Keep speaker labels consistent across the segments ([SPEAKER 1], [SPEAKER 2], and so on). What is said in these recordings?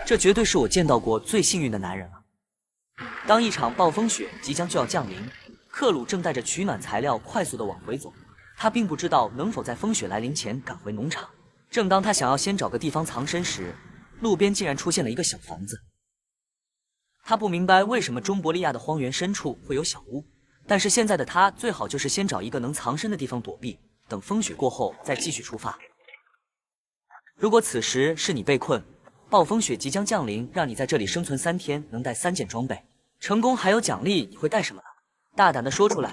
[SPEAKER 1] 这绝对是我见到过最幸运的男人了。当一场暴风雪即将就要降临，克鲁正带着取暖材料快速地往回走。他并不知道能否在风雪来临前赶回农场。正当他想要先找个地方藏身时，路边竟然出现了一个小房子。他不明白为什么中伯利亚的荒原深处会有小屋，但是现在的他最好就是先找一个能藏身的地方躲避，等风雪过后再继续出发。如果此时是你被困，暴风雪即将降临，让你在这里生存3天，能带3件装备，成功还有奖励，你会带什么呢？大胆的说出来，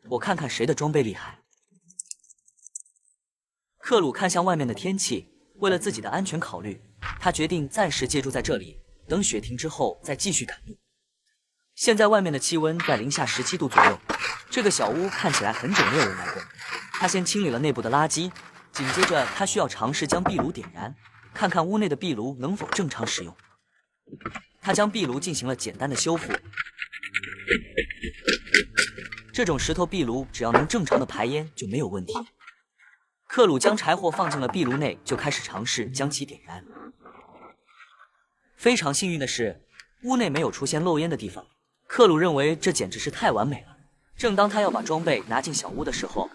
[SPEAKER 1] 我看看谁的装备厉害。克鲁看向外面的天气，为了自己的安全考虑，他决定暂时借住在这里，等雪停之后再继续赶路。现在外面的气温在零下17度左右，这个小屋看起来很久没有人来过。他先清理了内部的垃圾，紧接着他需要尝试将壁炉点燃，看看屋内的壁炉能否正常使用。他将壁炉进行了简单的修复。这种石头壁炉只要能正常的排烟就没有问题。克鲁将柴火放进了壁炉内，就开始尝试将其点燃。非常幸运的是，屋内没有出现漏烟的地方。克鲁认为这简直是太完美了。正当他要把装备拿进小屋的时候，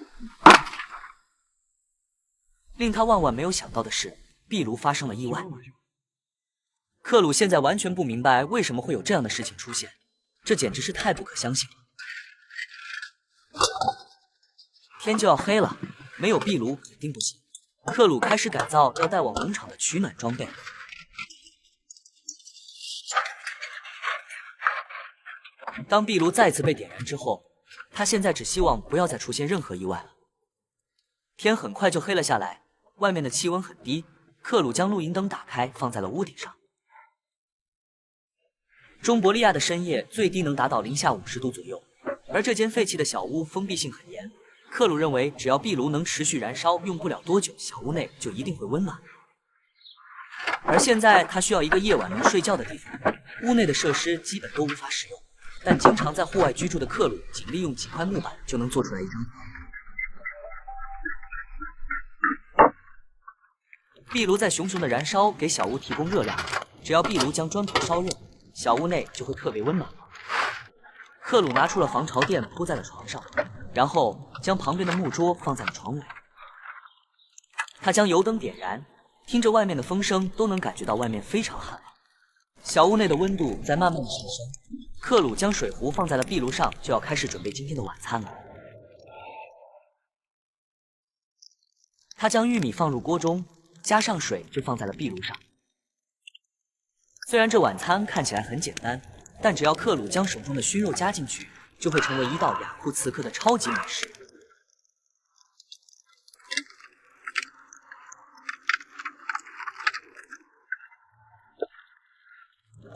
[SPEAKER 1] 令他万万没有想到的是，壁炉发生了意外。克鲁现在完全不明白为什么会有这样的事情出现，这简直是太不可相信了。天就要黑了，没有壁炉肯定不行。克鲁开始改造要带往农场的取暖装备。当壁炉再次被点燃之后，他现在只希望不要再出现任何意外了。天很快就黑了下来，外面的气温很低。克鲁将露营灯打开，放在了屋顶上。中伯利亚的深夜最低能达到零下50度左右，而这间废弃的小屋封闭性很严。克鲁认为，只要壁炉能持续燃烧，用不了多久，小屋内就一定会温暖。而现在他需要一个夜晚能睡觉的地方，屋内的设施基本都无法使用。但经常在户外居住的克鲁，仅利用几块木板就能做出来一张床。壁炉在熊熊的燃烧，给小屋提供热量。只要壁炉将砖头烧热，小屋内就会特别温暖。克鲁拿出了防潮垫铺在了床上，然后将旁边的木桌放在了床尾。他将油灯点燃，听着外面的风声，都能感觉到外面非常寒冷。小屋内的温度在慢慢的上升。克鲁将水壶放在了壁炉上，就要开始准备今天的晚餐了。他将玉米放入锅中，加上水，就放在了壁炉上。虽然这晚餐看起来很简单，但只要克鲁将手中的熏肉加进去，就会成为一道雅库刺客的超级美食。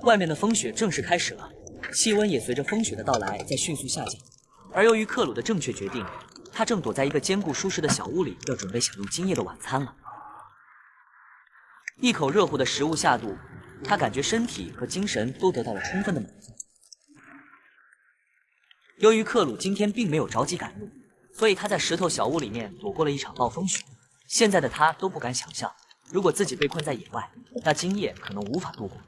[SPEAKER 1] 外面的风雪正式开始了，气温也随着风雪的到来在迅速下降。而由于克鲁的正确决定，他正躲在一个坚固舒适的小屋里，要准备享用今夜的晚餐了。一口热乎的食物下肚，他感觉身体和精神都得到了充分的满足。由于克鲁今天并没有着急赶路，所以他在石头小屋里面躲过了一场暴风雪。现在的他都不敢想象，如果自己被困在野外，那今夜可能无法度过。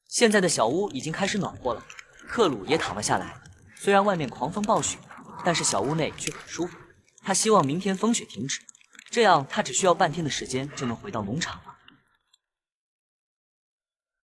[SPEAKER 1] 现在的小屋已经开始暖和了，克鲁也躺了下来。虽然外面狂风暴雪，但是小屋内却很舒服。他希望明天风雪停止，这样他只需要半天的时间就能回到农场了。